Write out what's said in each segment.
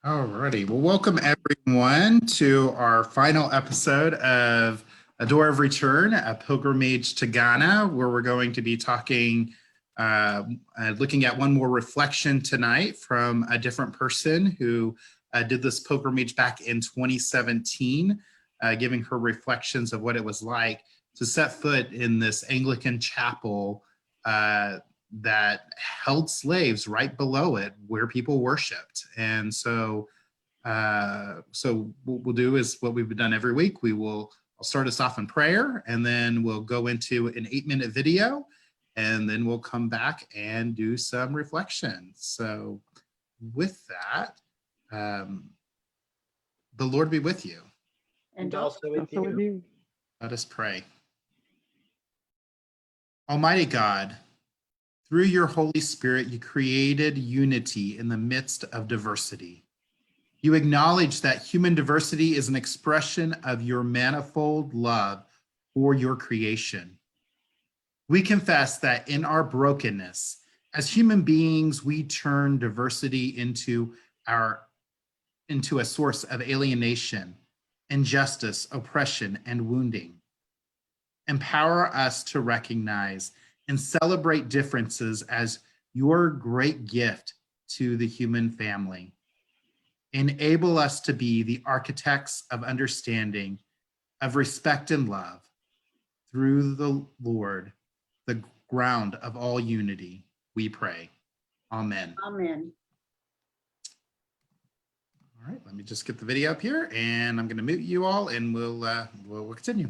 Alrighty. Well, welcome everyone to our final episode of A Door of Return, a pilgrimage to Ghana, where we're going to be talking, looking at one more reflection tonight from a different person who did this pilgrimage back in 2017, giving her reflections of what it was like to set foot in this Anglican chapel that held slaves right below it where people worshiped. And so what we'll do is what we've done every week. I'll start us off in prayer, and then we'll go into an 8-minute video, and then we'll come back and do some reflection. So with that, the Lord be with you. And also with you. Let us pray. Almighty God, through your Holy Spirit, you created unity in the midst of diversity. You acknowledge that human diversity is an expression of your manifold love for your creation. We confess that in our brokenness, as human beings, we turn diversity into a source of alienation, injustice, oppression, and wounding. Empower us to recognize and celebrate differences as your great gift to the human family. Enable us to be the architects of understanding, of respect and love, through the Lord, the ground of all unity, we pray. Amen. Amen. All right, let me just get the video up here, and I'm going to mute you all, and we'll continue.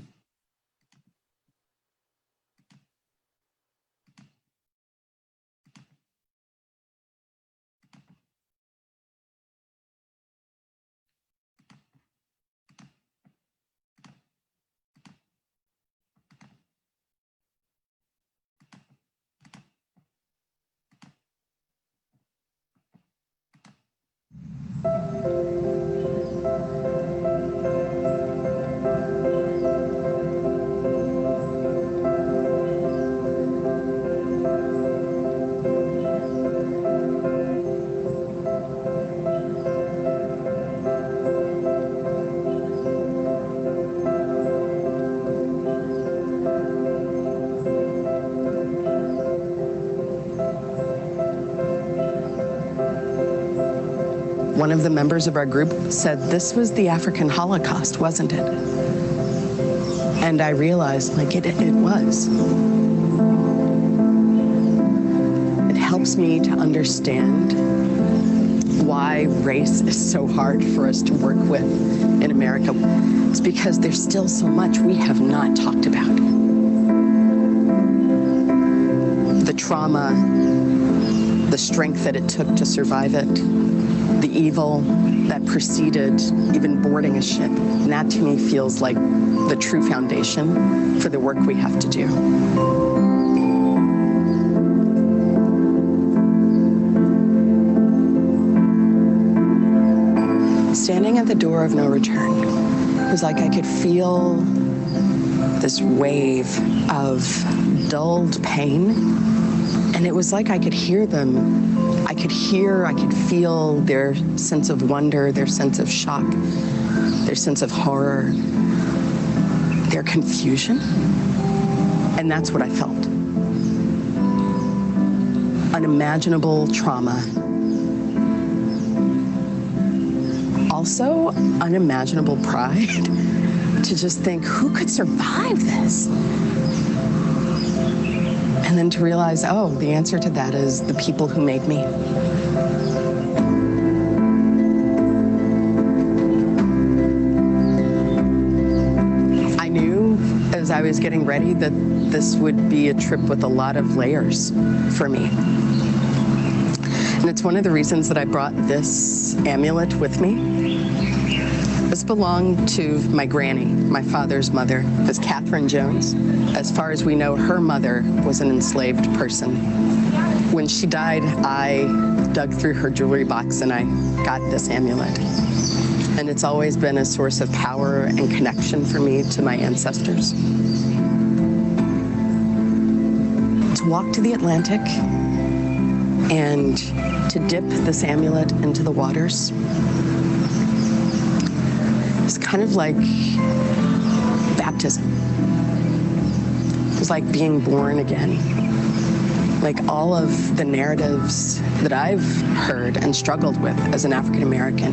One of the members of our group said this was the African Holocaust, wasn't it? And I realized, like, it was. It helps me to understand why race is so hard for us to work with in America. It's because there's still so much we have not talked about. The trauma, the strength that it took to survive it, the evil that preceded even boarding a ship. And that to me feels like the true foundation for the work we have to do. Standing at the door of no return, it was like I could feel this wave of dulled pain. And it was like I could hear them. I could feel their sense of wonder, their sense of shock, their sense of horror, their confusion. And that's what I felt. Unimaginable trauma. Also, unimaginable pride to just think, who could survive this? And then to realize, oh, the answer to that is the people who made me. I knew as I was getting ready that this would be a trip with a lot of layers for me. And it's one of the reasons that I brought this amulet with me. This belonged to my granny, my father's mother. It was Catherine Jones. As far as we know, her mother was an enslaved person. When she died, I dug through her jewelry box and I got this amulet. And it's always been a source of power and connection for me to my ancestors. To walk to the Atlantic and to dip this amulet into the waters was kind of like baptism. It was like being born again. Like all of the narratives that I've heard and struggled with as an African American,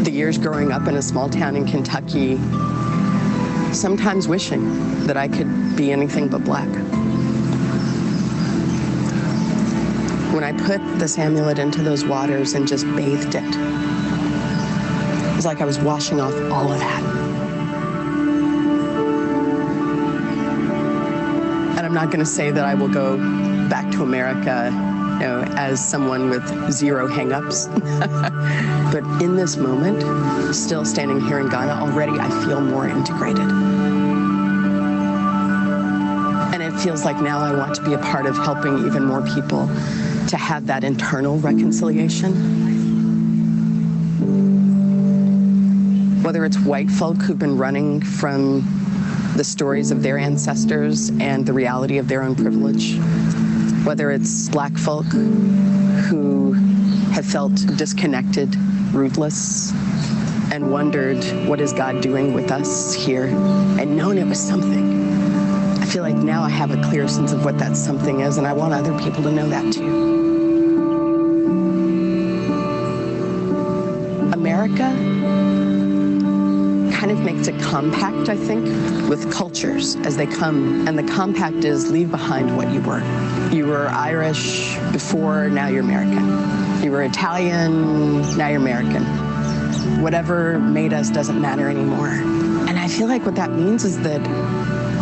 the years growing up in a small town in Kentucky, sometimes wishing that I could be anything but black. When I put this amulet into those waters and just bathed it, it was like I was washing off all of that. And I'm not going to say that I will go back to America, as someone with zero hangups. But in this moment, still standing here in Ghana, already I feel more integrated. And it feels like now I want to be a part of helping even more people to have that internal reconciliation. Whether it's white folk who've been running from the stories of their ancestors and the reality of their own privilege, whether it's black folk who have felt disconnected, rootless, and wondered, what is God doing with us here? And known it was something. I feel like now I have a clear sense of what that something is, and I want other people to know that too. America kind of makes a compact, I think, with cultures as they come. And the compact is leave behind what you were. You were Irish before, now you're American. You were Italian, now you're American. Whatever made us doesn't matter anymore. And I feel like what that means is that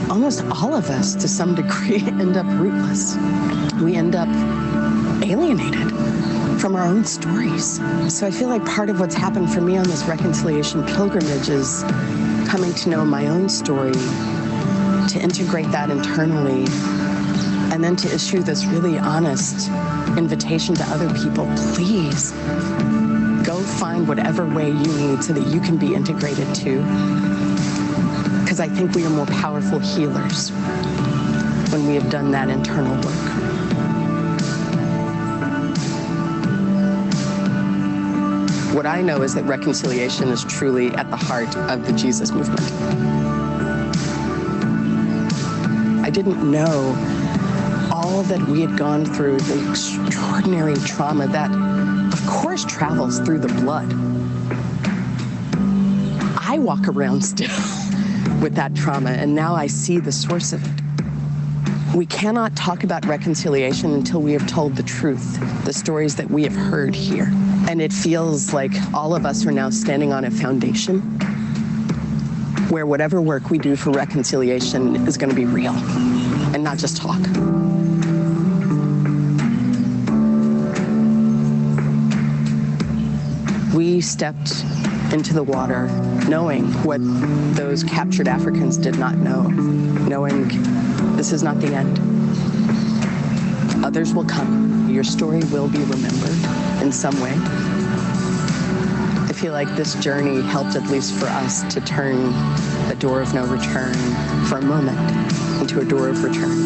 almost all of us, to some degree, end up rootless. We end up alienated from our own stories. So I feel like part of what's happened for me on this reconciliation pilgrimage is coming to know my own story, to integrate that internally, and then to issue this really honest invitation to other people. Please go find whatever way you need so that you can be integrated too. Because I think we are more powerful healers when we have done that internal work. What I know is that reconciliation is truly at the heart of the Jesus movement. I didn't know all that we had gone through, the extraordinary trauma that, of course, travels through the blood. I walk around still with that trauma, and now I see the source of it. We cannot talk about reconciliation until we have told the truth, the stories that we have heard here. And it feels like all of us are now standing on a foundation where whatever work we do for reconciliation is going to be real and not just talk. We stepped into the water knowing what those captured Africans did not know, knowing this is not the end. Others will come. Your story will be remembered in some way. I feel like this journey helped, at least for us, to turn a door of no return for a moment into a door of return.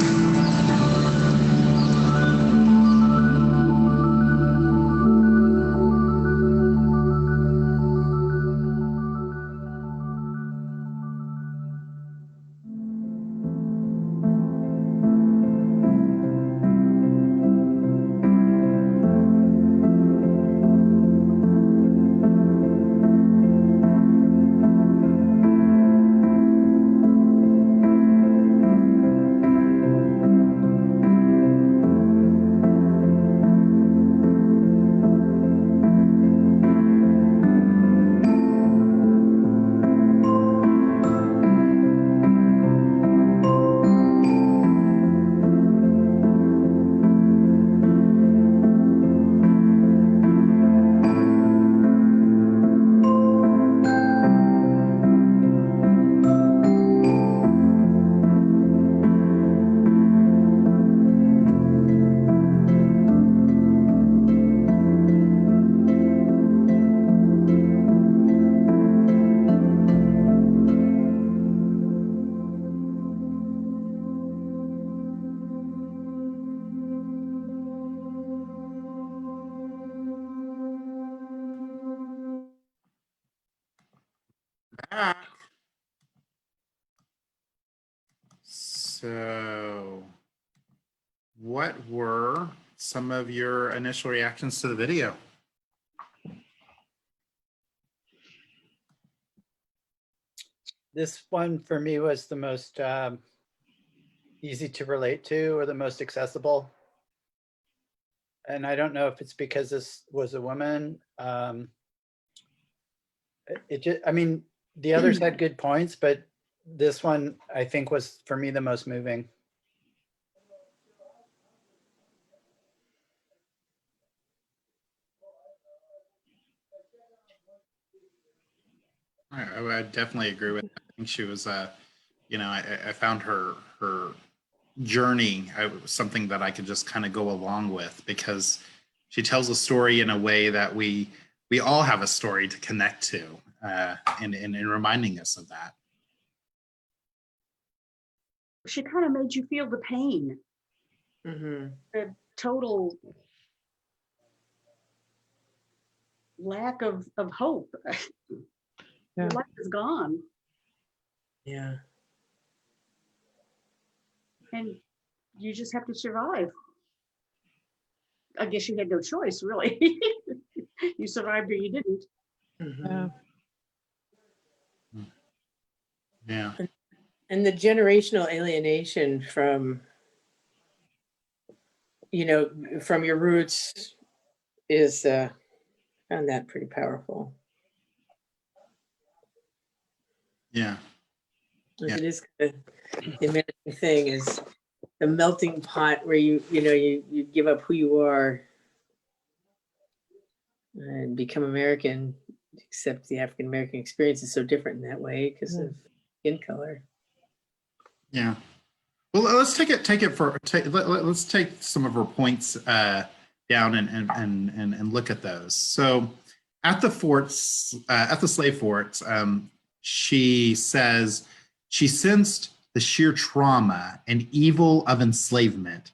back. So, what were some of your initial reactions to the video? This one for me was the most easy to relate to, or the most accessible. And I don't know if it's because this was a woman. It just, I mean, the others had good points, but this one I think was for me the most moving. I would definitely agree with that. I think she was, you know, I found her journey was something that I could just kind of go along with, because she tells a story in a way that we all have a story to connect to, and reminding us of that. She kind of made you feel the pain, the total lack of hope. Yeah. Your life is gone, Yeah. and you just have to survive. I guess you had no choice, really. You survived or you didn't. Yeah. Yeah. And the generational alienation from, you know, from your roots is, I found that pretty powerful. Yeah. Yeah. It is the American thing is the melting pot where you give up who you are and become American, except the African American experience is so different in that way because of skin color. Yeah. Well, let's let's take some of her points down and look at those. So at the forts, at the slave forts, she says she sensed the sheer trauma and evil of enslavement,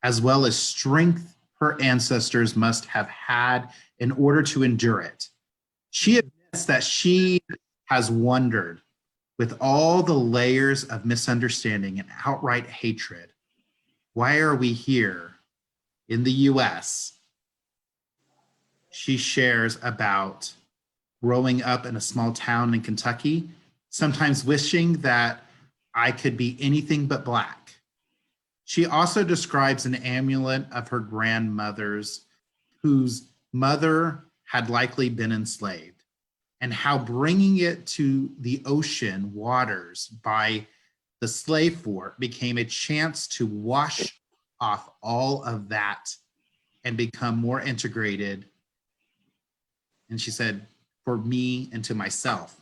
as well as strength her ancestors must have had in order to endure it. She admits that she has wondered, with all the layers of misunderstanding and outright hatred, why are we here in the US? She shares about growing up in a small town in Kentucky, sometimes wishing that I could be anything but Black. She also describes an amulet of her grandmother's, whose mother had likely been enslaved, and how bringing it to the ocean waters by the slave fort became a chance to wash off all of that and become more integrated. And she said, for me and to myself.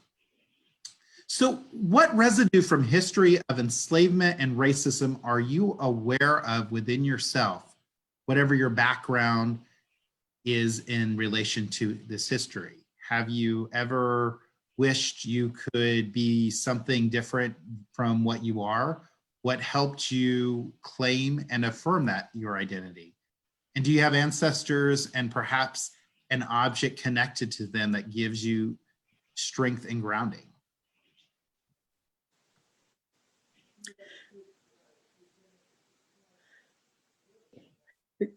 So what residue from history of enslavement and racism are you aware of within yourself, whatever your background is in relation to this history? Have you ever wished you could be something different from what you are? What helped you claim and affirm that your identity? And do you have ancestors and perhaps an object connected to them that gives you strength and grounding?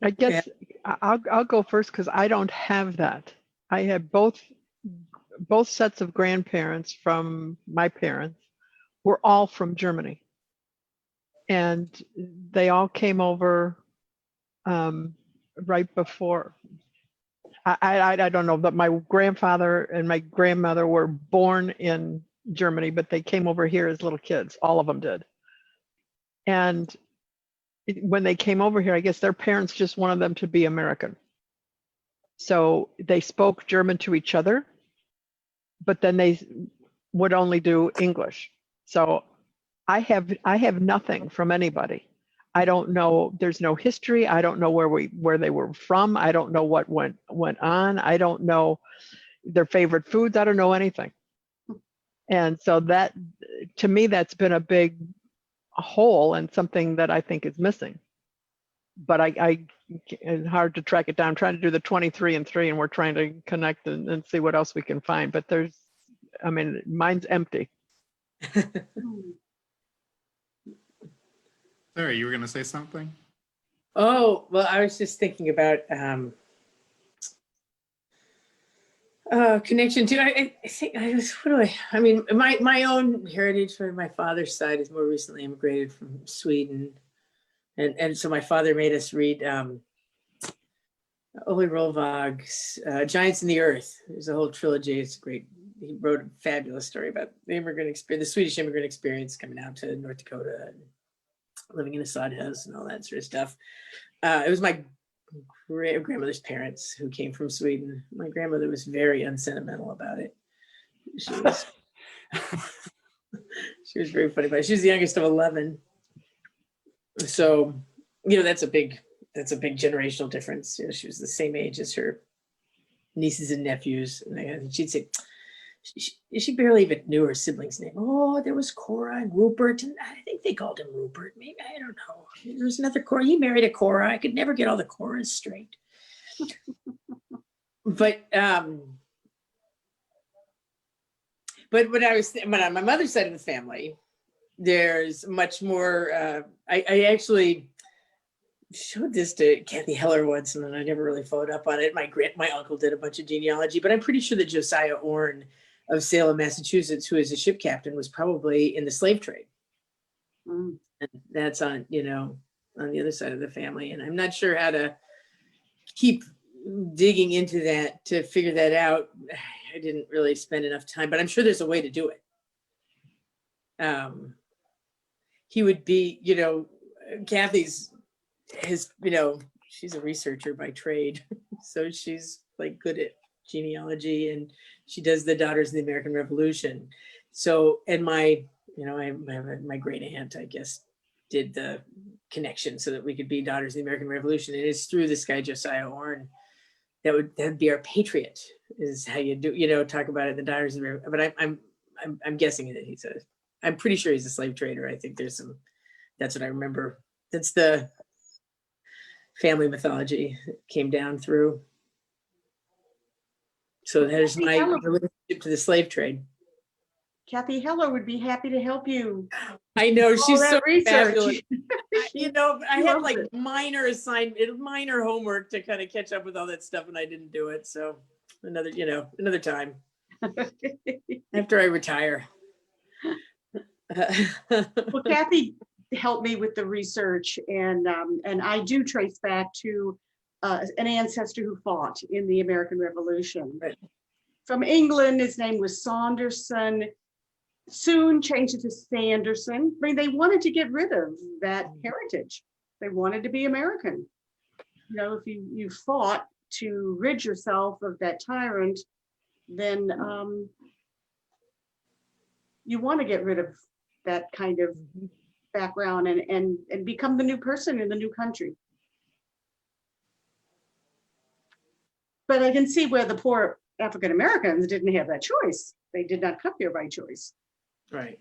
I guess I'll go first because I don't have that. I have both sets of grandparents from my parents were all from Germany, and they all came over right before. I don't know, but my grandfather and my grandmother were born in Germany, but they came over here as little kids. All of them did, and when they came over here, I guess their parents just wanted them to be American. So they spoke German to each other, but then they would only do English. So I have nothing from anybody. I don't know, there's no history. I don't know where they were from. I don't know what went on. I don't know their favorite foods. I don't know anything. And so that, to me, that's been a big hole and something that I think is missing. But it's hard to track it down. I'm trying to do the 23 and 3, and we're trying to connect and see what else we can find. But I mean, mine's empty. Hmm. Sarah, you were going to say something? Oh, well, I was just thinking about connection to, I think, I mean, my own heritage from my father's side is more recently immigrated from Sweden. And so my father made us read Ole Rolvag's Giants in the Earth. There's a whole trilogy. It's great. He wrote a fabulous story about the immigrant experience, the Swedish immigrant experience coming out to North Dakota and living in a sod house and all that sort of stuff. It was my grandmother's parents who came from Sweden. My grandmother was very unsentimental about it. She was, she was very funny about it. She was the youngest of 11. So, that's a big generational difference. She was the same age as her nieces and nephews. And she'd say, she barely even knew her sibling's name. Oh, there was Cora and Rupert, and I think they called him Rupert. Maybe, I don't know. There was another Cora. He married a Cora. I could never get all the Coras straight. But when on my mother's side of the family, there's much more. I actually showed this to Kathy Heller once, and then I never really followed up on it. My uncle did a bunch of genealogy, but I'm pretty sure that Josiah Orne of Salem, Massachusetts, who is a ship captain, was probably in the slave trade. Mm. And that's on the other side of the family. And I'm not sure how to keep digging into that to figure that out. I didn't really spend enough time, but I'm sure there's a way to do it. He would be, Kathy's she's a researcher by trade. So she's like good at genealogy, and she does the Daughters of the American Revolution. So, and my great aunt, I guess, did the connection so that we could be Daughters of the American Revolution. And it's through this guy, Josiah Orne, that'd be our patriot, is how you do, talk about it, the Daughters of the, but I'm guessing that I'm pretty sure he's a slave trader. I think that's what I remember. That's the family mythology that came down through. So there's my relationship to the slave trade. Kathy Heller would be happy to help you. I know, she's All so that research. fabulous. I She had loves like it. minor homework to kind of catch up with all that stuff, and I didn't do it. So another time after I retire. Well, Kathy helped me with the research, and I do trace back to an ancestor who fought in the American Revolution. Right. From England, his name was Saunderson. Soon changed it to Sanderson. I mean, they wanted to get rid of that heritage. They wanted to be American. If you fought to rid yourself of that tyrant, then you want to get rid of that kind of background and become the new person in the new country. But I can see where the poor African Americans didn't have that choice. They did not come here by choice. Right.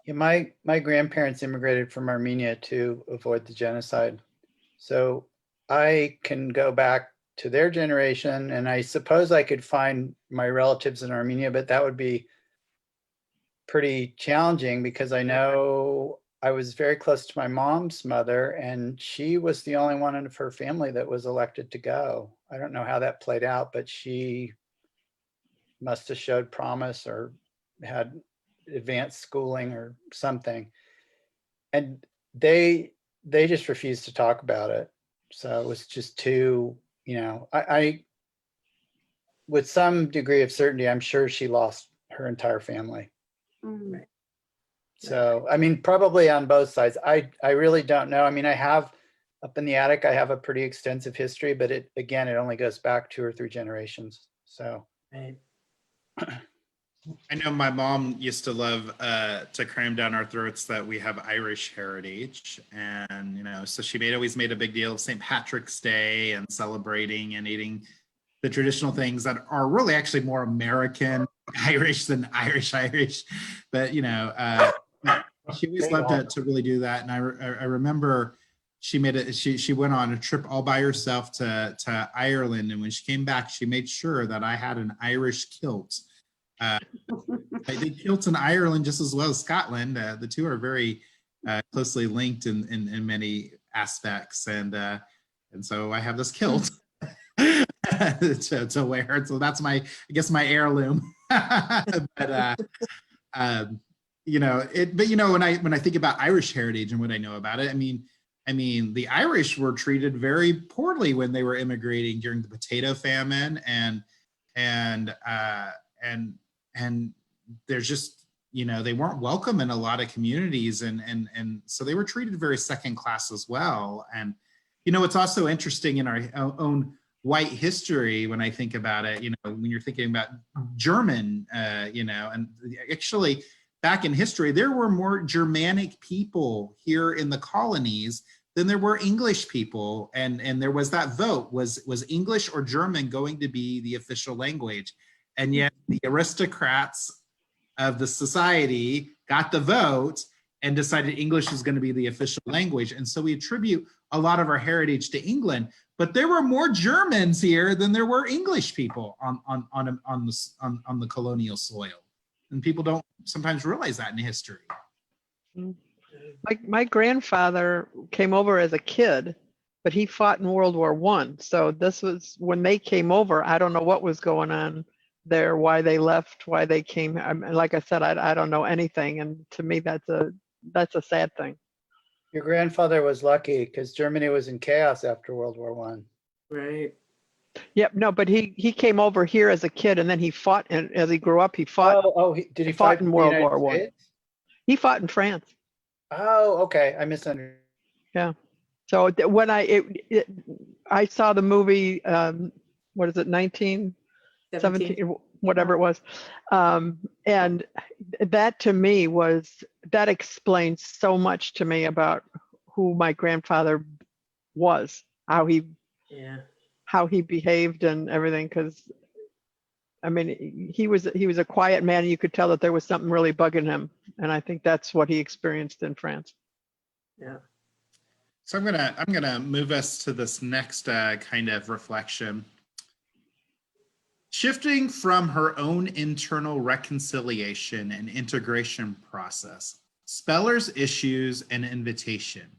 Yeah, my grandparents immigrated from Armenia to avoid the genocide. So I can go back to their generation, and I suppose I could find my relatives in Armenia, but that would be pretty challenging because I know I was very close to my mom's mother, and she was the only one of her family that was elected to go. I don't know how that played out, but she must have showed promise or had advanced schooling or something. And they just refused to talk about it. So it was just too, I with some degree of certainty, I'm sure she lost her entire family. Mm. So, I mean, probably on both sides. I really don't know. I mean, I have up in the attic, I have a pretty extensive history, but it only goes back 2 or 3 generations. So. Right. I know my mom used to love to cram down our throats that we have Irish heritage. And, so she always made a big deal of St. Patrick's Day and celebrating and eating the traditional things that are really actually more American Irish than Irish. But, she always loved to really do that. And I remember she went on a trip all by herself to Ireland, and when she came back, she made sure that I had an Irish kilt. I did kilts in Ireland just as well as Scotland. The two are very closely linked in many aspects, and so I have this kilt to wear. So that's my, I guess, my heirloom. But you know, but you know, when I think about Irish heritage and what I know about it, I mean, the Irish were treated very poorly when they were immigrating during the potato famine, and there's just, you know, they weren't welcome in a lot of communities, and so they were treated very second class as well. And you know, it's also interesting in our own white history when I think about it. You know, when you're thinking about German, you know, and actually back in history, there were more Germanic people here in the colonies than there were English people, and there was that vote, was English or German going to be the official language? And yet the aristocrats of the society got the vote and decided English is going to be the official language. And so we attribute a lot of our heritage to England, but there were more Germans here than there were English people on the colonial soil. And people don't sometimes realize that in history. My grandfather came over as a kid, but he fought in World War I. So this was when they came over. I don't know what was going on there, why they left, why they came. Like I said, I don't know anything. And to me, that's a sad thing. Your grandfather was lucky because Germany was in chaos after World War I. Right. Yep, no, but he came over here as a kid, and then he fought, and as he grew up, he fought. Did he fought fight in the World United War I. States? He fought in France. Oh, okay. I misunderstood. So when I saw the movie, what is it, 1917, whatever it was, and that to me that explains so much to me about who my grandfather was, how he behaved and everything. Because I mean, he was a quiet man. You could tell that there was something really bugging him, and I think that's what he experienced in France. Yeah. So I'm gonna move us to this next kind of reflection. Shifting from her own internal reconciliation and integration process, Speller's issues an invitation.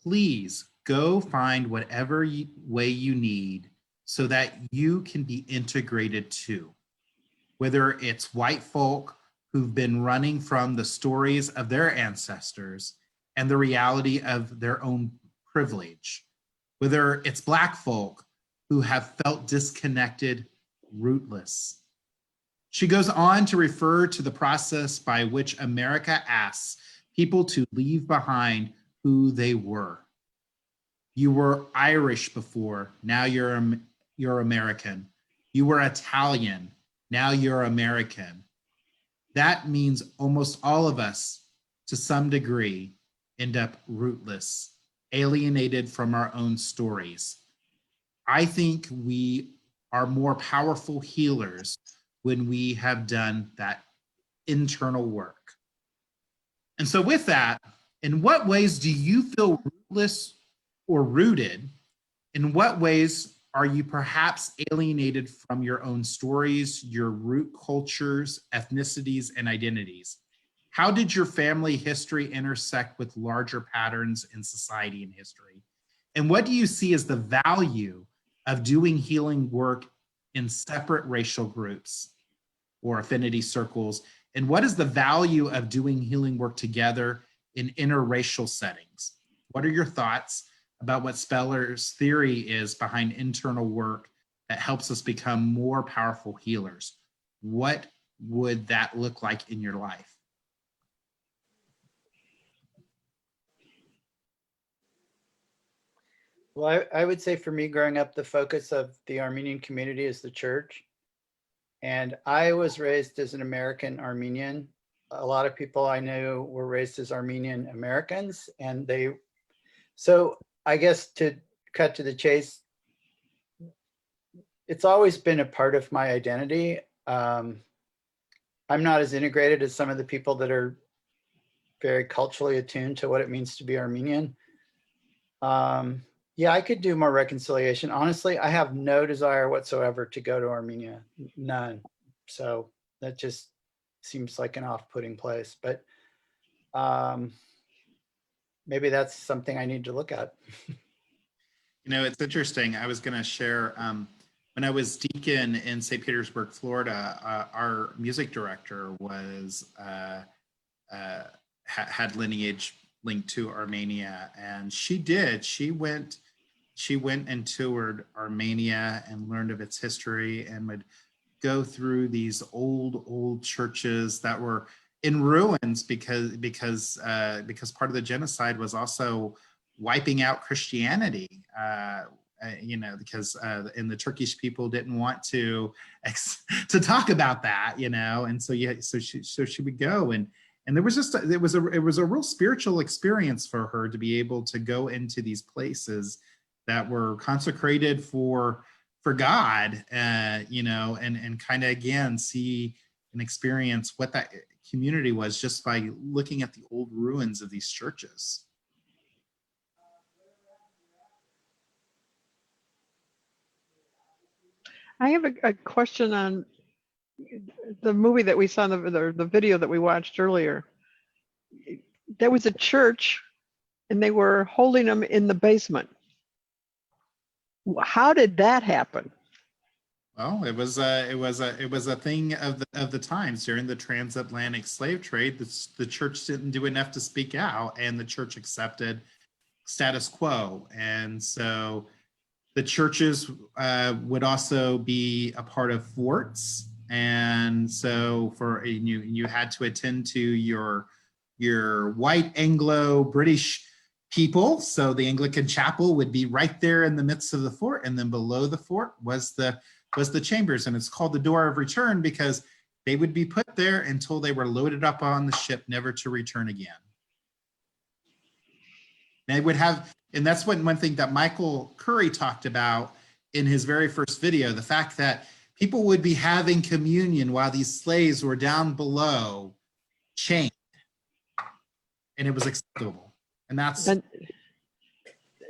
Please go find whatever way you need so that you can be integrated too. Whether it's white folk who've been running from the stories of their ancestors and the reality of their own privilege, whether it's Black folk who have felt disconnected, rootless. She goes on to refer to the process by which America asks people to leave behind who they were. You were Irish before, now you're American. You were Italian, now you're American. That means almost all of us, to some degree, end up rootless, alienated from our own stories. I think we are more powerful healers when we have done that internal work. And so with that, in what ways do you feel rootless or rooted? In what ways are you perhaps alienated from your own stories, your root cultures, ethnicities, and identities? How did your family history intersect with larger patterns in society and history? And what do you see as the value of doing healing work in separate racial groups or affinity circles? And what is the value of doing healing work together in interracial settings? What are your thoughts about what Speller's theory is behind internal work that helps us become more powerful healers? What would that look like in your life? Well, I would say for me growing up, the focus of the Armenian community is the church. And I was raised as an American Armenian. A lot of people I knew were raised as Armenian Americans. And so I guess to cut to the chase, it's always been a part of my identity. I'm not as integrated as some of the people that are very culturally attuned to what it means to be Armenian. Yeah, I could do more reconciliation. Honestly, I have no desire whatsoever to go to Armenia, none. So that just seems like an off-putting place, but maybe that's something I need to look at. You know, it's interesting. I was going to share when I was deacon in St. Petersburg, Florida, our music director was had lineage linked to Armenia, and she went and toured Armenia and learned of its history, and would go through these old churches that were in ruins because part of the genocide was also wiping out Christianity. You know, because and the Turkish people didn't want to talk about that, you know, and so she would go, and there was just it was a real spiritual experience for her to be able to go into these places that were consecrated for God, you know, and kind of again see and experience what that community was just by looking at the old ruins of these churches. I have a question on the movie that we saw, the video that we watched earlier. There was a church and they were holding them in the basement. How did that happen? Well, it was a thing of the times during the transatlantic slave trade. The church didn't do enough to speak out, and the church accepted status quo, and so the churches would also be a part of forts, and so you had to attend to your white Anglo British people. So the Anglican chapel would be right there in the midst of the fort, and then below the fort was the chambers, and it's called the door of return because they would be put there until they were loaded up on the ship, never to return again. They would have, and that's one thing that Michael Curry talked about in his very first video, the fact that people would be having communion while these slaves were down below chained, and it was acceptable. And that's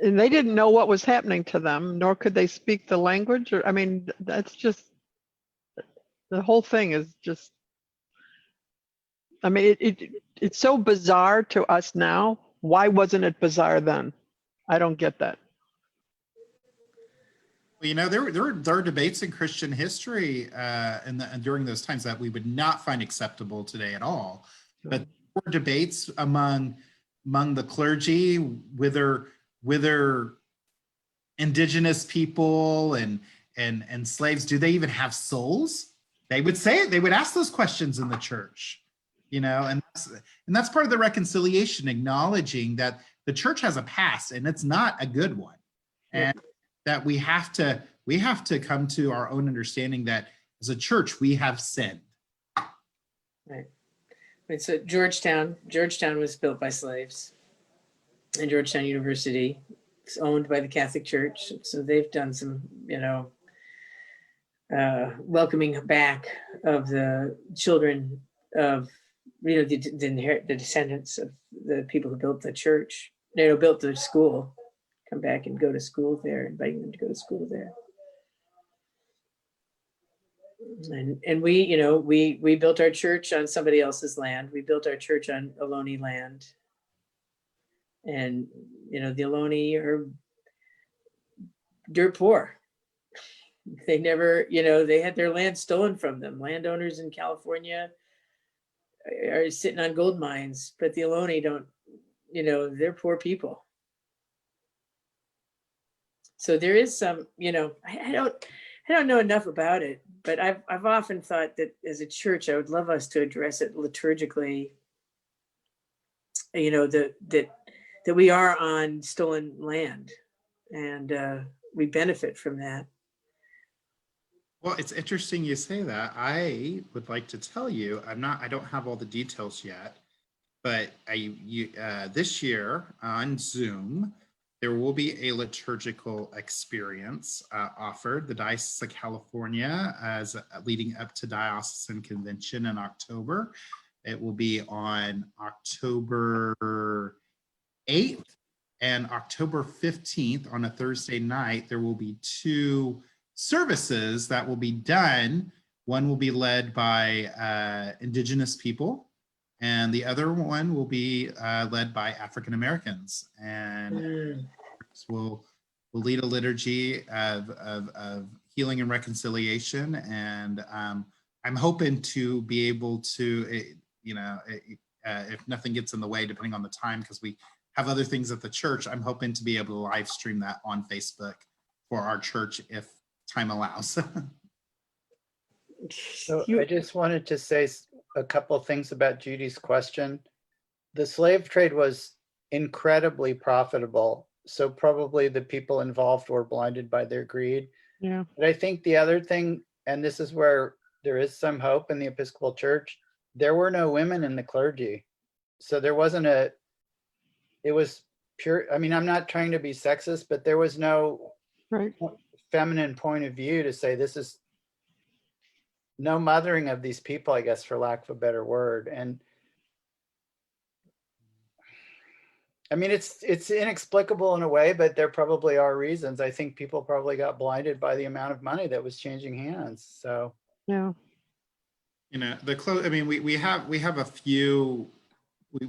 And they didn't know what was happening to them, nor could they speak the language. Or I mean, that's just, the whole thing is just, I mean, it's so bizarre to us now. Why wasn't it bizarre then? I don't get that. Well, you know, there are debates in Christian history and during those times that we would not find acceptable today at all. But there were debates among the clergy, whether indigenous people and slaves, do they even have souls? They would say it. They would ask those questions in the church, you know, and that's part of the reconciliation, acknowledging that the church has a past and it's not a good one. And that we have to come to our own understanding that as a church we have sinned. Right. And so Georgetown was built by slaves, and Georgetown University is owned by the Catholic Church. So they've done some, you know, welcoming back of the children of, you know, the descendants of the people who built the church, you know, built the school, come back and go to school there, inviting them to go to school there. And we, you know, we built our church on somebody else's land. We built our church on Ohlone land. And, you know, the Ohlone are dirt poor. They never, you know, they had their land stolen from them. Landowners in California are sitting on gold mines, but the Ohlone don't, you know, they're poor people. So there is some, you know, I don't know enough about it, but I've often thought that as a church, I would love us to address it liturgically, you know, that we are on stolen land, and we benefit from that. Well, it's interesting you say that. I would like to tell you, I don't have all the details yet, but this year on Zoom, there will be a liturgical experience offered. The Diocese of California, as leading up to Diocesan Convention in October. It will be on October 8th And October 15th, on a Thursday night, there will be 2 services that will be done. One will be led by Indigenous people, and the other one will be led by African Americans. And Mm. we'll lead a liturgy of healing and reconciliation. And I'm hoping to be able to, if nothing gets in the way, depending on the time, because we have other things at the church, I'm hoping to be able to live stream that on Facebook for our church if time allows. So You- I just wanted to say a couple of things about Judy's question. The slave trade was incredibly profitable. So probably the people involved were blinded by their greed. Yeah. But I think the other thing, and this is where there is some hope in the Episcopal Church, there were no women in the clergy. So there wasn't it was pure, I mean, I'm not trying to be sexist, but there was no Right. feminine point of view to say this is no mothering of these people, I guess, for lack of a better word. And I mean, it's inexplicable in a way, but there probably are reasons. I think people probably got blinded by the amount of money that was changing hands. So Yeah. I mean, we have a few.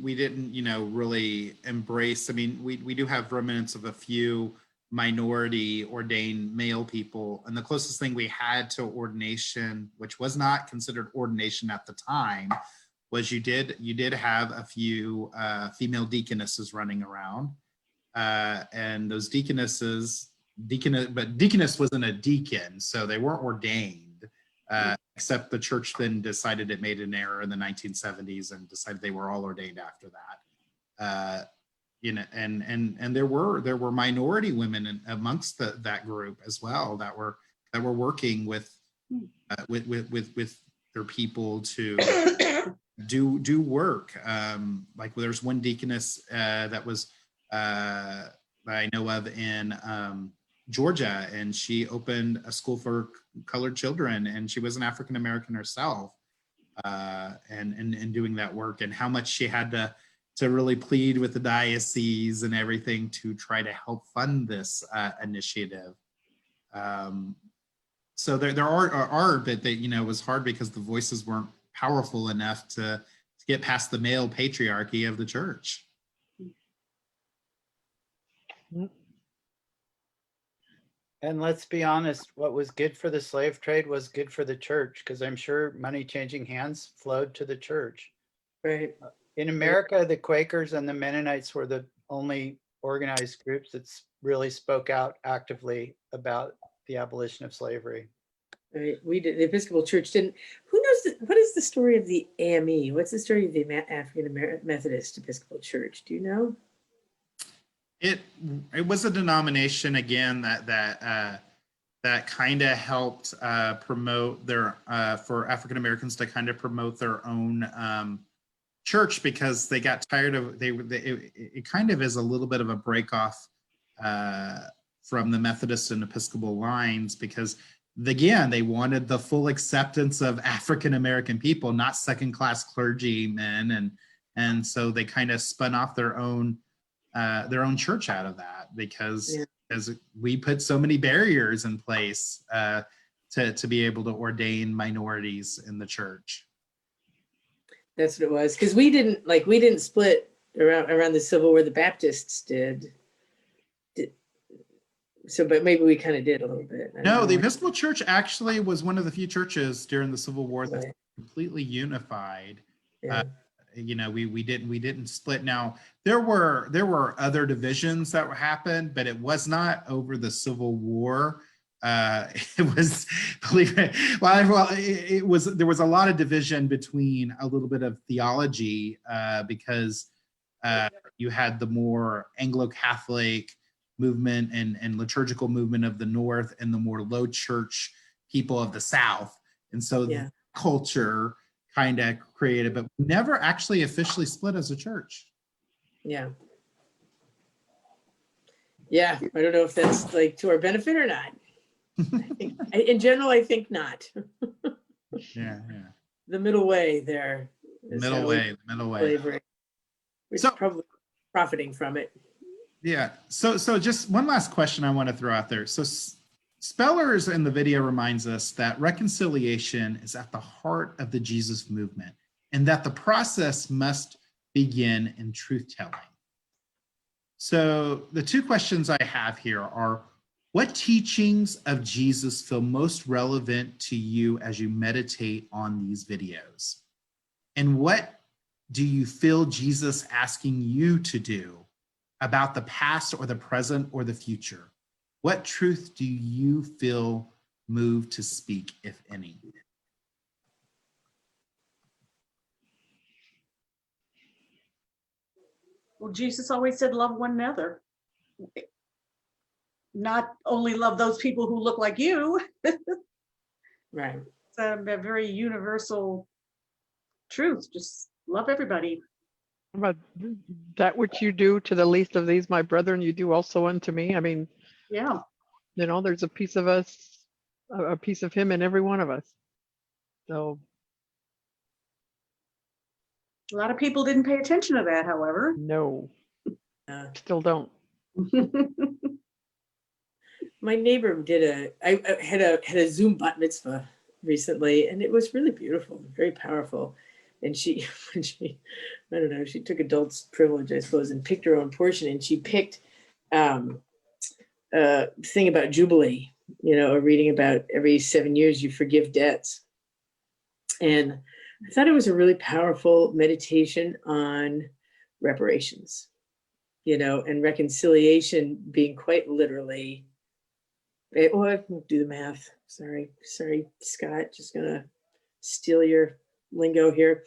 We didn't, really embrace. I mean, we do have remnants of a few minority ordained male people, and the closest thing we had to ordination, which was not considered ordination at the time, was you did have a few female deaconesses running around, and those deaconesses, but deaconess wasn't a deacon, so they weren't ordained. Except the church then decided it made an error in the 1970s and decided they were all ordained after that. And there were minority women amongst that group as well that were working with their people to do work. Like there's one deaconess that was I know of in Georgia, and she opened a school for colored children, and she was an African American herself, and doing that work, and how much she had to really plead with the diocese and everything to try to help fund this initiative. So there are, but they, it was hard because the voices weren't powerful enough to get past the male patriarchy of the church. and let's be honest, what was good for the slave trade was good for the church, because I'm sure money changing hands flowed to the church. Right. In America, the Quakers and the Mennonites were the only organized groups that really spoke out actively about the abolition of slavery. Right. We did. The Episcopal Church didn't. Who knows? What is the story of the AME? What's the story of the African American Methodist Episcopal Church? Do you know? It was a denomination again that kind of helped promote their for African Americans to kind of promote their own church, because they got tired of it kind of is a little bit of a break off from the Methodist and Episcopal lines, because again they wanted the full acceptance of African American people, not second class clergymen, and so they kind of spun off their own church out of that, because as we put so many barriers in place to be able to ordain minorities in the church. That's what it was. Because we didn't split around the Civil War. The Baptists did. So, but maybe we kind of did a little bit. No, the Episcopal Church actually was one of the few churches during the Civil War that's Right. completely unified. Yeah. We didn't split. Now there were other divisions that happened, but it was not over the Civil War. It was, it was, there was a lot of division between a little bit of theology, because you had the more Anglo-Catholic movement and liturgical movement of the North, and the more low church people of the South. And so Yeah. culture kind of created, but we never actually officially split as a church. Yeah. Yeah. I don't know if that's like to our benefit or not. In general, I think not. Yeah. The middle way there. is Middle how we way. slavery. We're So- probably profiting from it. Yeah. So just one last question I want to throw out there. So Spellers in the video reminds us that reconciliation is at the heart of the Jesus movement and that the process must begin in truth telling. So the two questions I have here are, what teachings of Jesus feel most relevant to you as you meditate on these videos? And what do you feel Jesus asking you to do about the past or the present or the future? What truth do you feel moved to speak, if any? Well, Jesus always said, love one another. Not only love those people who look like you. Right. It's a very universal truth. Just love everybody. But that which you do to the least of these, my brethren, you do also unto me. I mean, Yeah. you know, there's a piece of us, a piece of him in every one of us. So A lot of people didn't pay attention to that, however. no, Uh, still don't. my neighbor did I had a Zoom bat mitzvah recently, and it was really beautiful, very powerful. And she, when she, I don't know, she took adult's privilege, I suppose, and picked her own portion. And she picked a thing about Jubilee, you know, a reading about every 7 years you forgive debts. And I thought it was a really powerful meditation on reparations, you know, and reconciliation being quite literally. Oh, I can do the math. Sorry, Scott. Just gonna steal your lingo here.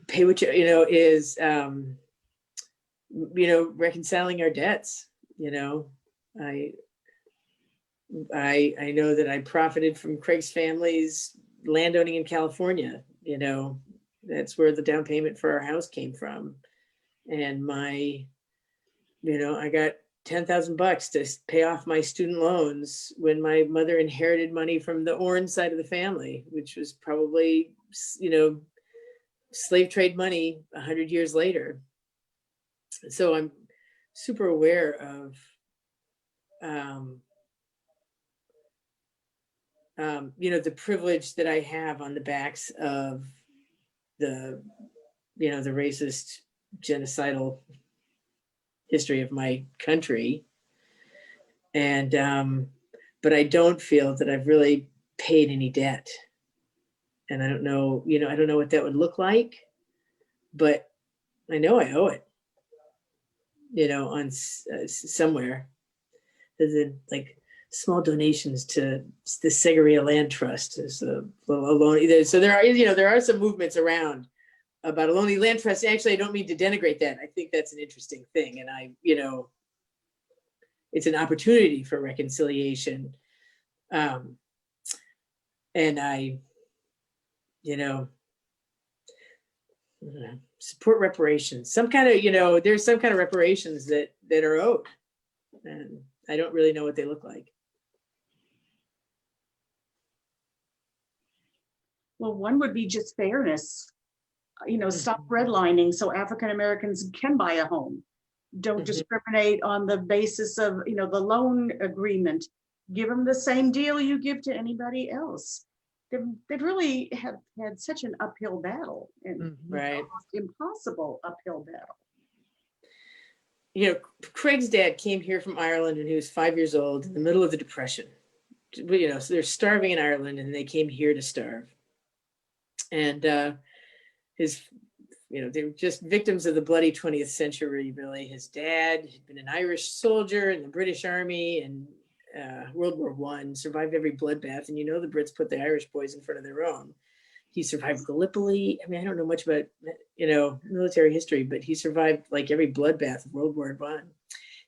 Pay what you know is, you know, reconciling our debts. You know, I know that I profited from Craig's family's landowning in California. You know, that's where the down payment for our house came from, and my, you know, I got $10,000 to pay off my student loans when my mother inherited money from the Orange side of the family, which was probably, you know, slave trade money 100 years later. So I'm super aware of, you know, the privilege that I have on the backs of the, you know, the racist, genocidal history of my country. And, but I don't feel that I've really paid any debt. And I don't know, you know, I don't know what that would look like, but I know I owe it, you know, on somewhere. There's like small donations to the Segoria Land Trust. There's a loan. So there are, you know, there are some movements around about a lonely land trust. Actually, I don't mean to denigrate that. I think that's an interesting thing. And I, you know, it's an opportunity for reconciliation. And I, you know, support reparations, some kind of, you know, there's some kind of reparations that are owed. And I don't really know what they look like. Well, one would be just fairness. You know, stop redlining so African Americans can buy a home. Don't discriminate on the basis of, you know, the loan agreement. Give them the same deal you give to anybody else. They've really have had such an uphill battle, and Right. impossible uphill battle. You know, Craig's dad came here from Ireland when he was 5 years old in the middle of the Depression. You know, so they're starving in Ireland and they came here to starve. And his, you know, they were just victims of the bloody 20th century, really. His dad had been an Irish soldier in the British Army and World War I, survived every bloodbath. And you know, the Brits put the Irish boys in front of their own. He survived Gallipoli. I mean, I don't know much about, you know, military history, but he survived like every bloodbath of World War I.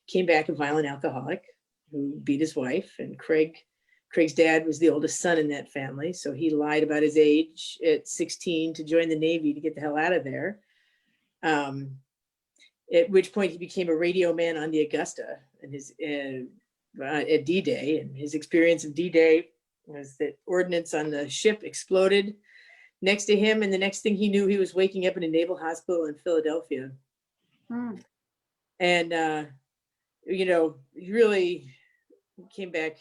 Came back a violent alcoholic who beat his wife. And Craig's dad was the oldest son in that family. So he lied about his age at 16 to join the Navy to get the hell out of there. At which point he became a radio man on the Augusta and his at D-Day. And his experience of D-Day was that ordnance on the ship exploded next to him. And the next thing he knew, he was waking up in a naval hospital in Philadelphia. And, you know, he really came back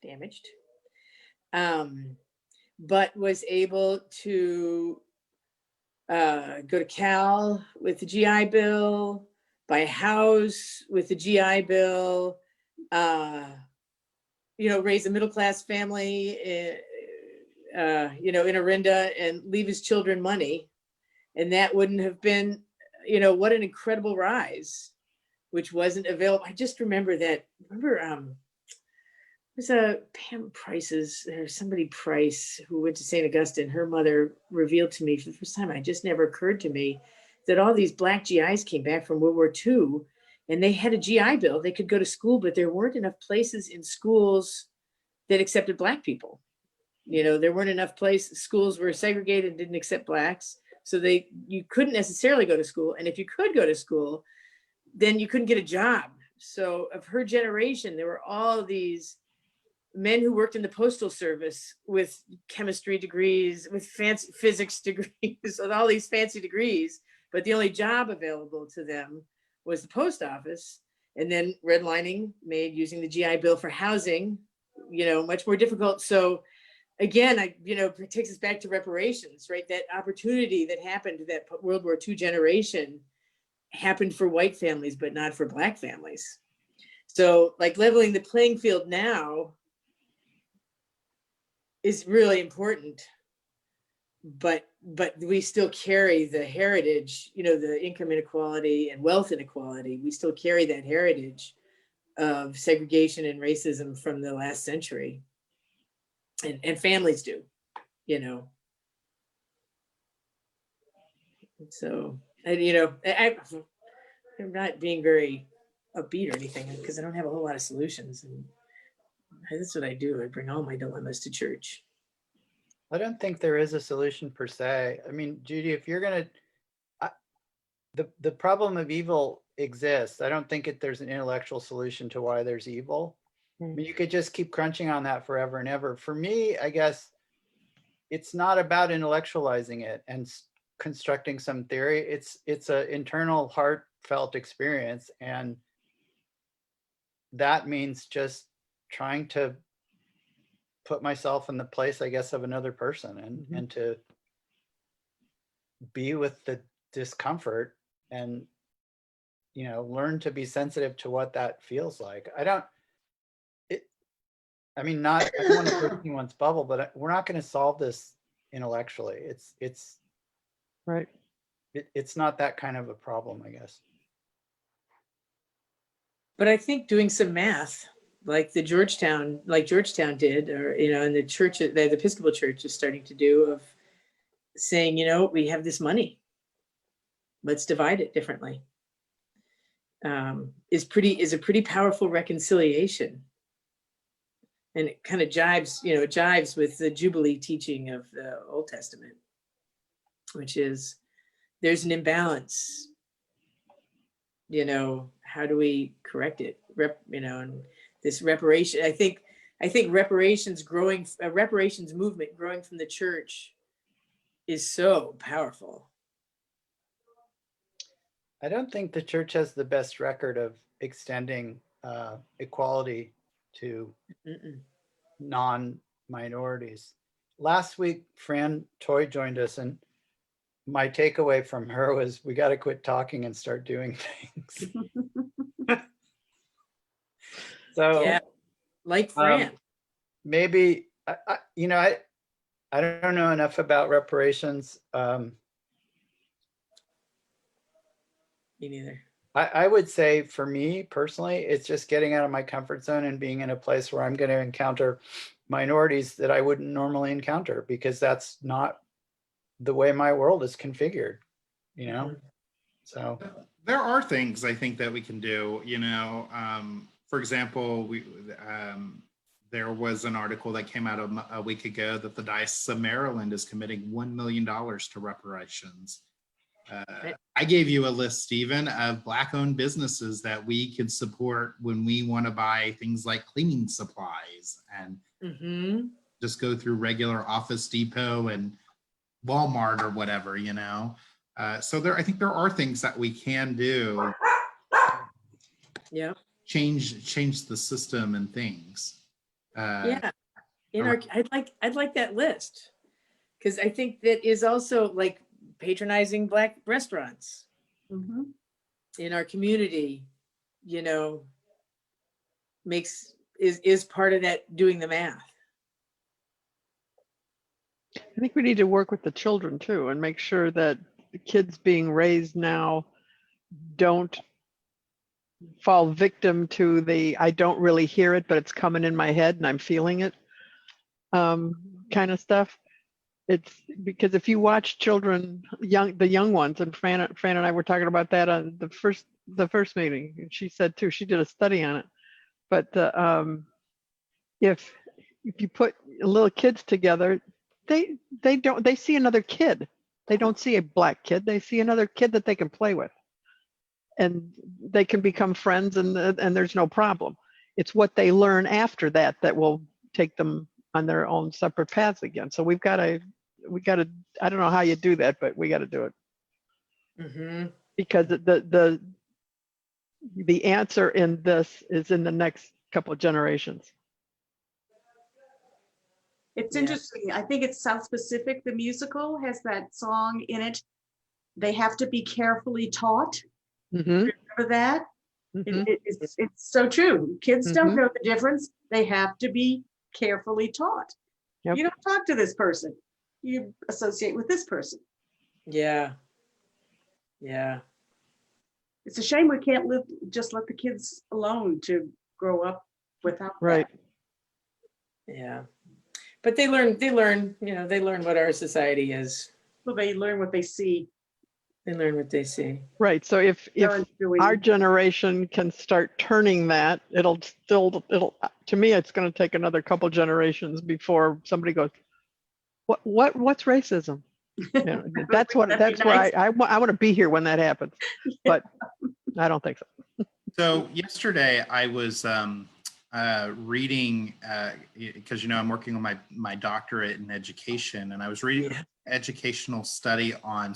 damaged, but was able to go to Cal with the GI Bill, buy a house with the GI Bill, you know, raise a middle-class family, you know, in Orinda, and leave his children money. And that wouldn't have been, you know, what an incredible rise, which wasn't available. I just remember that, there's a Pam Price's, there's somebody Price who went to St. Augustine. Her mother revealed to me for the first time, it just never occurred to me that all these Black GIs came back from World War II and they had a GI Bill. They could go to school, but there weren't enough places in schools that accepted Black people. You know, there weren't enough places, schools were segregated and didn't accept Blacks. So you couldn't necessarily go to school. And if you could go to school, then you couldn't get a job. So of her generation, there were all these men who worked in the postal service with chemistry degrees, with fancy physics degrees, with all these fancy degrees, but the only job available to them was the post office. And then redlining made using the GI Bill for housing, you know, much more difficult. So again, you know, it takes us back to reparations, right? That opportunity that happened to that World War II generation happened for white families, but not for Black families. So like leveling the playing field now is really important, but we still carry the heritage, you know, the income inequality and wealth inequality. We still carry that heritage of segregation and racism from the last century. And families do, you know. So, and you know, I'm not being very upbeat or anything because I don't have a whole lot of solutions. And that's what I do. I bring all my dilemmas to church. I don't think there is a solution per se. I mean, Judy, if you're going to, the problem of evil exists. I don't think there's an intellectual solution to why there's evil. I mean, you could just keep crunching on that forever and ever. For me, I guess it's not about intellectualizing it and constructing some theory. It's an internal heartfelt experience. And that means just trying to put myself in the place, I guess, of another person and to be with the discomfort and, you know, learn to be sensitive to what that feels like. I don't want to burst anyone's bubble, but we're not going to solve this intellectually. It's Right. It's not that kind of a problem, I guess. But I think doing some math, like Georgetown did, or, you know, and the church, the Episcopal Church is starting to do, of saying, you know, we have this money, let's divide it differently, is a pretty powerful reconciliation. And it kind of jives with the Jubilee teaching of the Old Testament, which is there's an imbalance. You know, how do we correct it? You know, and this reparation, I think reparations movement growing from the church is so powerful. I don't think the church has the best record of extending equality to non-minorities. Last week, Fran Toy joined us, and my takeaway from her was we got to quit talking and start doing things. So yeah, like Fran. Maybe I don't know enough about reparations. Me neither. I would say for me personally, it's just getting out of my comfort zone and being in a place where I'm going to encounter minorities that I wouldn't normally encounter, because that's not the way my world is configured, you know? So There are things I think that we can do, you know. For example, there was an article that came out a week ago that the Diocese of Maryland is committing $1 million to reparations. I gave you a list, Stephen, of Black-owned businesses that we could support when we want to buy things like cleaning supplies and just go through regular Office Depot and Walmart or whatever, you know. So I think there are things that we can do, Yeah. change the system and things. Yeah. I'd like that list. Because I think that is also like patronizing Black restaurants Mhm. in our community, is part of that doing the math. I think we need to work with the children too and make sure that the kids being raised now don't fall victim to the I don't really hear it, but it's coming in my head and I'm feeling it kind of stuff. It's because if you watch children, the young ones, and Fran and I were talking about that on the first meeting. And she said too, she did a study on it. But if you put little kids together, they see another kid. They don't see a Black kid. They see another kid that they can play with, and they can become friends, and there's no problem. It's what they learn after that that will take them on their own separate paths again. So we got to, I don't know how you do that, but we got to do it. Mm-hmm. Because the answer in this is in the next couple of generations. It's Yeah. interesting. I think it's South Pacific, the musical has that song in it. They have to be carefully taught. Mm-hmm. Remember that? Mm-hmm. It's so true. Kids don't Mhm. know the difference. They have to be carefully taught. Yep. You don't talk to this person. You associate with this person. Yeah. Yeah. It's a shame we can't just let the kids alone to grow up without Right. that. Yeah. But they learn, they learn what our society is. Well, they learn what they see. They learn what they see. Right. So if parents doing. our generation can start turning that, it'll to me, it's going to take another couple generations before somebody goes, what's racism? You know, that's what, That'd be that's where nice. I want to be here when that happens, but I don't think so. So yesterday I was reading, because I'm working on my doctorate in education, and I was reading Yeah. an educational study on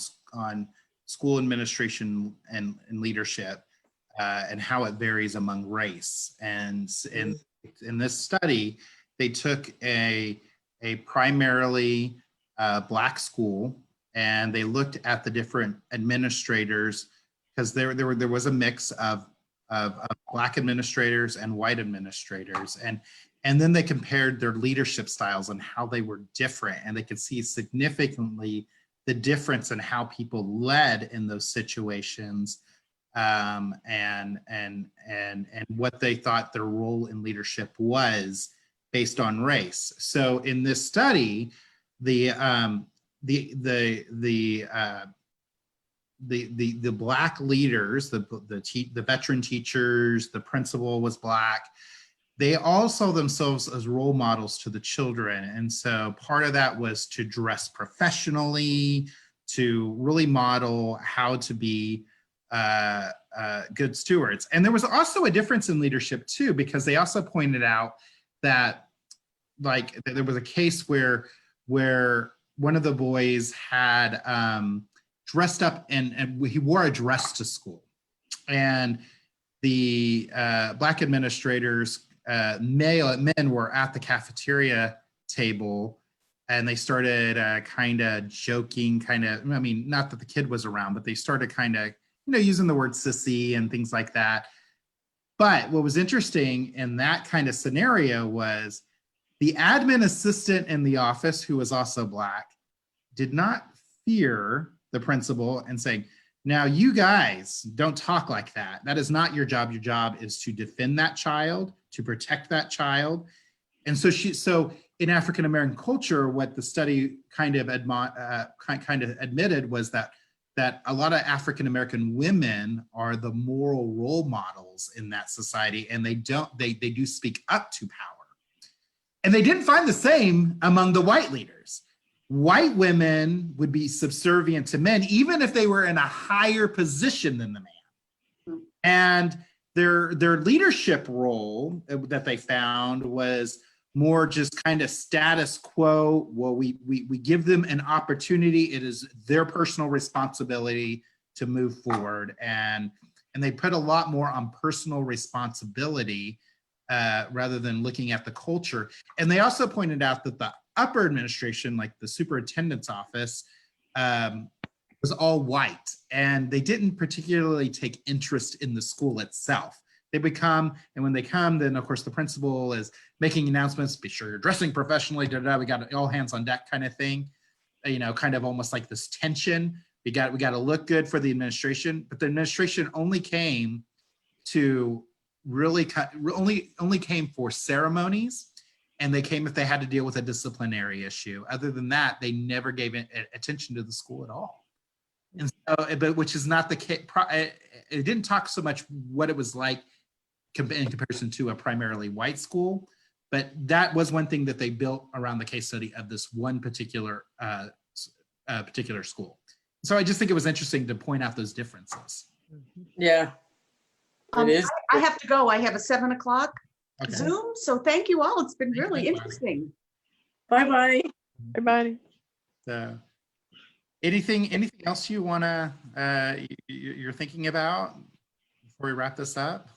school administration and leadership, and how it varies among race. And in this study, they took a primarily Black school, and they looked at the different administrators, because there was a mix of Black administrators and white administrators, and then they compared their leadership styles and how they were different, and they could see significantly the difference in how people led in those situations, and what they thought their role in leadership was based on race. So in this study, the Black leaders, the veteran teachers, the principal was Black. They all saw themselves as role models to the children. And so part of that was to dress professionally, to really model how to be good stewards. And there was also a difference in leadership too, because they also pointed out that, like, there was a case where one of the boys had dressed up and he wore a dress to school, and the Black administrators, men were at the cafeteria table, and they started kind of joking, not that the kid was around, but they started kind of using the word sissy and things like that. But what was interesting in that kind of scenario was the admin assistant in the office, who was also Black, did not fear the principal and saying, now you guys don't talk like that. That is not your job. Your job is to defend that child, to protect that child. And so in African American culture, what the study kind of admitted was that a lot of African American women are the moral role models in that society, and they do speak up to power. And they didn't find the same among the white leaders. White women would be subservient to men, even if they were in a higher position than the man. And their leadership role that they found was more just kind of status quo. Well, we give them an opportunity. It is their personal responsibility to move forward, and they put a lot more on personal responsibility rather than looking at the culture. And they also pointed out that the upper administration, like the superintendent's office, was all white, and they didn't particularly take interest in the school itself. They become, and when they come, then of course the principal is making announcements, be sure you're dressing professionally, we got all hands on deck kind of thing, you know, kind of almost like this tension. We got to look good for the administration, but the administration only came to really only came for ceremonies, and they came if they had to deal with a disciplinary issue. Other than that, they never gave attention to the school at all. And so, but which is not the case. It didn't talk so much what it was like in comparison to a primarily white school, but that was one thing that they built around the case study of this one particular school. So I just think it was interesting to point out those differences. Yeah. It is. I have to go. I have a 7 o'clock Okay. Zoom. So thank you all. It's been Thank you, really Bonnie. interesting. Bye-bye. Everybody. So, anything else you wanna you're thinking about before we wrap this up?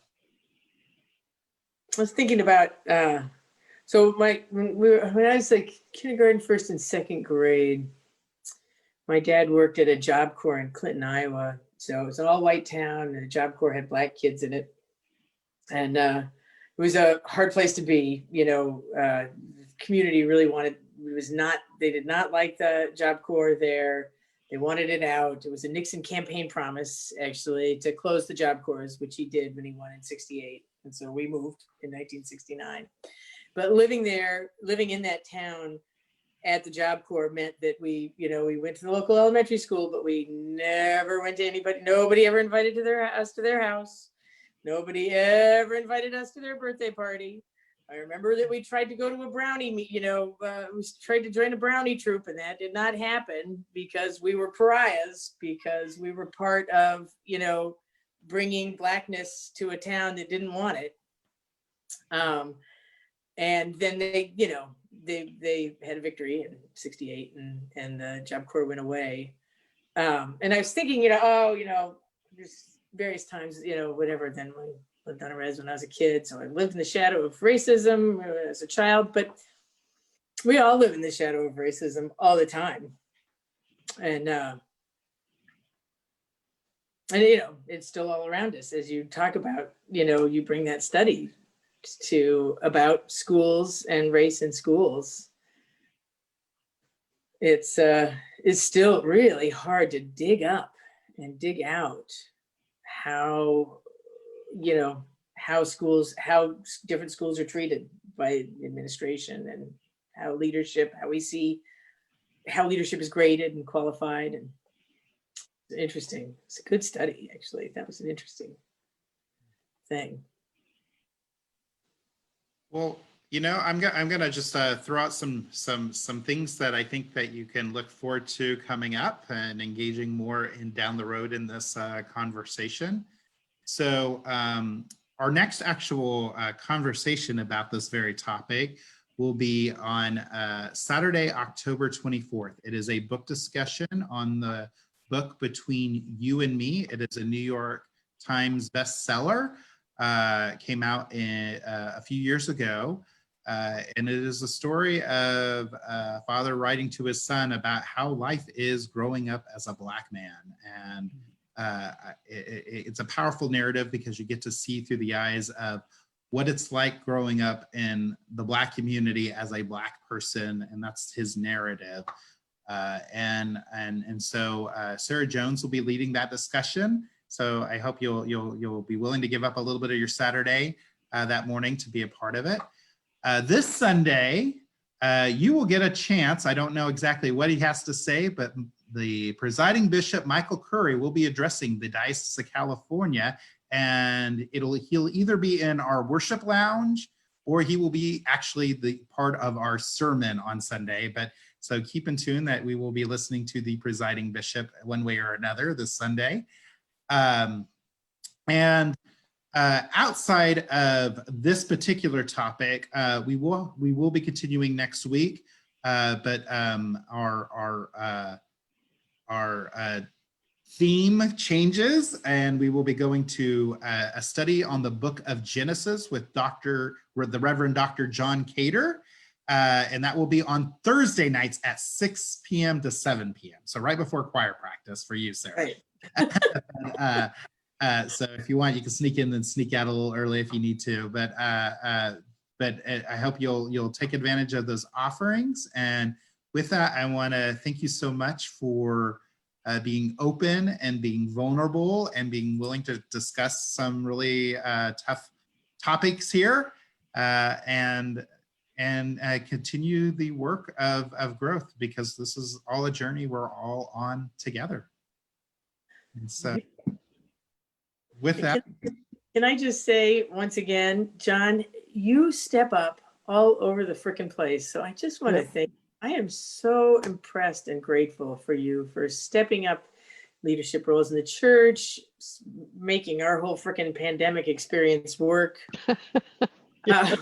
I was thinking about, so when I was like kindergarten, first and second grade, my dad worked at a Job Corps in Clinton, Iowa. So it was an all white town, and the Job Corps had Black kids in it. And it was a hard place to be, you know. The community really they did not like the Job Corps there. They wanted it out. It was a Nixon campaign promise, actually, to close the Job Corps, which he did when he won in '68. And so we moved in 1969. But living in that town at the Job Corps meant that we went to the local elementary school, but we never went to nobody ever invited us to their house. Nobody ever invited us to their birthday party. I remember that we tried to go to a brownie meet, we tried to join a brownie troop, and that did not happen because we were pariahs, because we were part of, bringing Blackness to a town that didn't want it. And then they had a victory in '68, and the Job Corps went away. And I was thinking, there's various times, whatever, then I lived on a res when I was a kid. So I lived in the shadow of racism as a child, but we all live in the shadow of racism all the time. And it's still all around us, as you talk about, you bring that study about schools and race in schools. It's still really hard to dig up and dig out how different schools are treated by the administration, and how leadership is graded and qualified. And it's interesting. It's a good study, actually. That was an interesting thing. Well, I'm gonna just throw out some things that I think that you can look forward to coming up and engaging more down the road in this conversation. So our next actual conversation about this very topic will be on Saturday, October 24th. It is a book discussion on the book Between You and Me. It is a New York Times bestseller. Came out a few years ago. And it is a story of a father writing to his son about how life is growing up as a Black man. And it's a powerful narrative because you get to see through the eyes of what it's like growing up in the Black community as a Black person, and that's his narrative. And so Sarah Jones will be leading that discussion. So I hope you'll be willing to give up a little bit of your Saturday that morning to be a part of it. This Sunday, you will get a chance. I don't know exactly what he has to say, but the presiding bishop, Michael Curry, will be addressing the Diocese of California, and he'll either be in our worship lounge or he will be actually the part of our sermon on Sunday. But so keep in tune that we will be listening to the presiding bishop one way or another this Sunday. And outside of this particular topic, we will be continuing next week, but our theme changes, and we will be going to a study on the book of Genesis with the Reverend Dr. John Cater. And that will be on Thursday nights at 6 p.m. to 7 p.m. So right before choir practice for you, Sarah. Right. So if you want, you can sneak in and sneak out a little early if you need to. But I hope you'll take advantage of those offerings. And with that, I want to thank you so much for being open and being vulnerable and being willing to discuss some really tough topics here, and continue the work of growth, because this is all a journey we're all on together. And so with that, Can I just say once again, John, you step up all over the frickin' place. So I just want to thank, I am so impressed and grateful for you for stepping up leadership roles in the church, making our whole frickin' pandemic experience work. I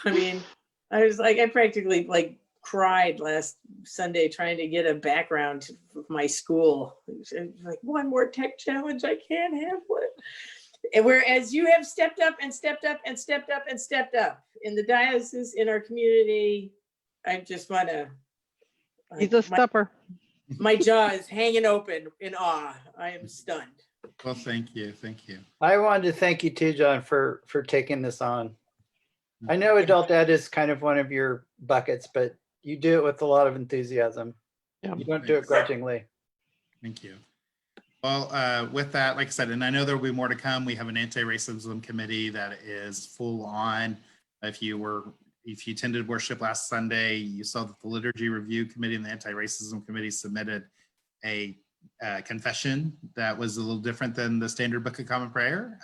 mean, I practically like cried last Sunday trying to get a background of my school. Like, one more tech challenge, I can't handle it. And whereas you have stepped up and stepped up and stepped up and stepped up in the diocese, in our community, I just want to. He's a stepper. My jaw is hanging open in awe. I am stunned. well, thank you. Thank you. I wanted to thank you too, John, for taking this on. I know adult ed is kind of one of your buckets, but you do it with a lot of enthusiasm. Yeah. You don't do it grudgingly. Thank you. Well, with that, like I said, and I know there will be more to come. We have an anti-racism committee that is full on. If you attended worship last Sunday, you saw that the liturgy review committee and the anti-racism committee submitted a confession that was a little different than the standard Book of Common Prayer.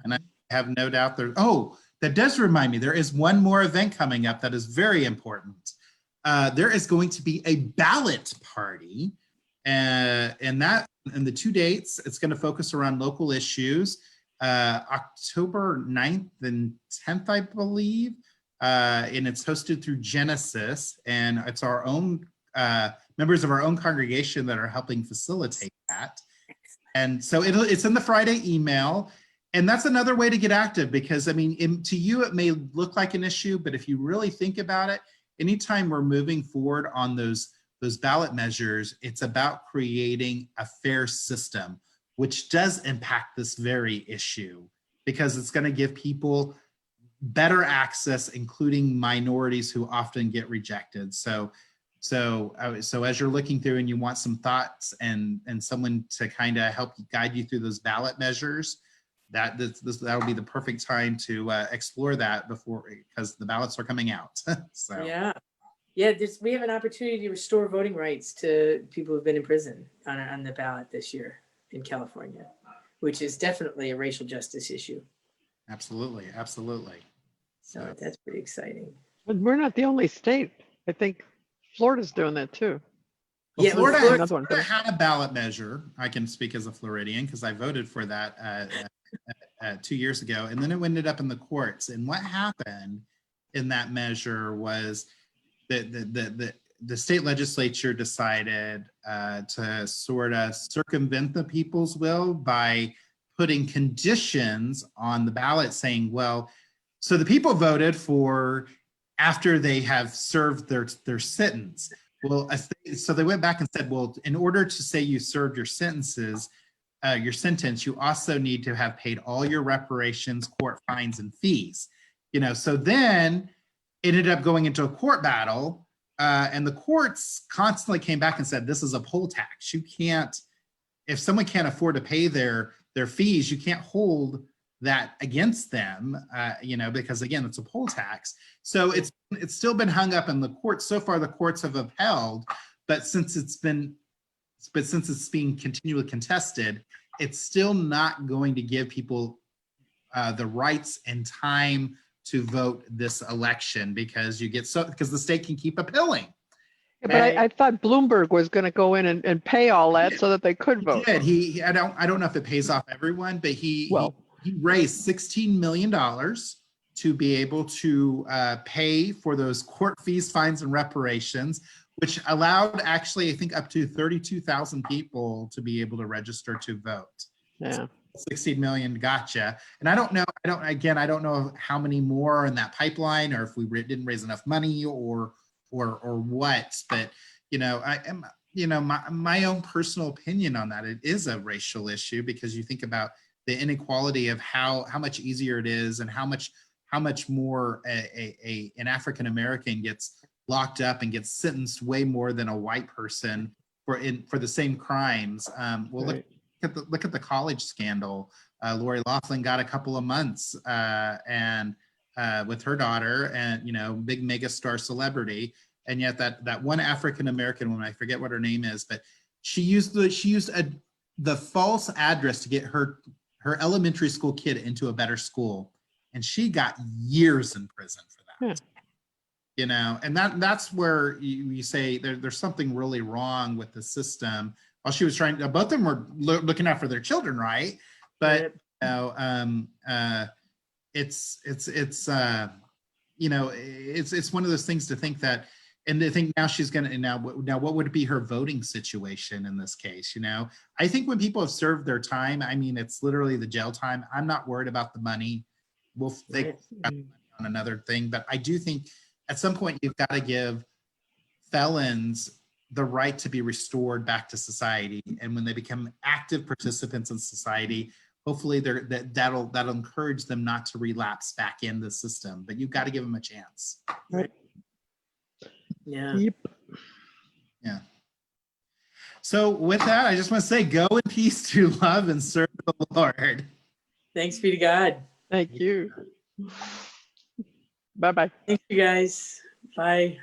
And I have no doubt that does remind me, there is one more event coming up that is very important. There is going to be a ballot party, and the 2 dates, it's going to focus around local issues. October 9th and 10th, I believe, and it's hosted through Genesis, and it's our own members of our own congregation that are helping facilitate that. And so it's in the Friday email. And that's another way to get active, because I mean, to you, it may look like an issue, but if you really think about it, anytime we're moving forward on those ballot measures, it's about creating a fair system, which does impact this very issue, because it's going to give people better access, including minorities who often get rejected. So as you're looking through and you want some thoughts and someone to kind of help guide you through those ballot measures, that would be the perfect time to explore that because the ballots are coming out. So Yeah. We have an opportunity to restore voting rights to people who've been in prison on the ballot this year in California, which is definitely a racial justice issue. Absolutely. So that's pretty exciting. But we're not the only state. I think Florida's doing that too. Well, Yeah, Florida had a ballot measure. I can speak as a Floridian because I voted for that 2 years ago, and then it ended up in the courts. And what happened in that measure was that the state legislature decided to sort of circumvent the people's will by putting conditions on the ballot saying, well, so the people voted for after they have served their sentence. Well, so they went back and said, well, in order to say you served your sentence, you also need to have paid all your reparations, court fines, and fees. So then it ended up going into a court battle, and the courts constantly came back and said, this is a poll tax. You can't, if someone can't afford to pay their fees, you can't hold that against them, because again, it's a poll tax. So it's still been hung up in the courts. So far, the courts have upheld, but since it's being continually contested, it's still not going to give people the rights and time to vote this election, because the state can keep appealing. Yeah, but I thought Bloomberg was going to go in and pay all that so that they could vote. He did. I don't know if it pays off everyone, but he he raised $16 million to be able to pay for those court fees, fines, and reparations, which allowed actually, I think, up to 32,000 people to be able to register to vote. Yeah. 16 million, gotcha. And I don't know, I don't know how many more are in that pipeline, or if we didn't raise enough money or what, but I am, my own personal opinion on that, it is a racial issue, because you think about the inequality of how much easier it is, and how much more an African American gets locked up and gets sentenced way more than a white person for the same crimes. Well, Right. look at the college scandal. Lori Loughlin got a couple of months and with her daughter, and big mega star celebrity, and yet that one African American woman, I forget what her name is, but she used the false address to get her elementary school kid into a better school, and she got years in prison for that. And that's where you say there's something really wrong with the system. While she was trying, both of them were looking out for their children, right? But it's one of those things to think that, and to think now she's gonna now what would be her voting situation in this case? I think when people have served their time, I mean, it's literally the jail time. I'm not worried about the money. We'll think on another thing, but I do think at some point you've got to give felons the right to be restored back to society, and when they become active participants in society, hopefully that'll encourage them not to relapse back in the system. But you've got to give them a chance. Right. Yeah. Yep. Yeah. So with that, I just want to say, go in peace to love and serve the Lord. Thanks be to God. Thank you. Bye-bye. Thank you guys. Bye.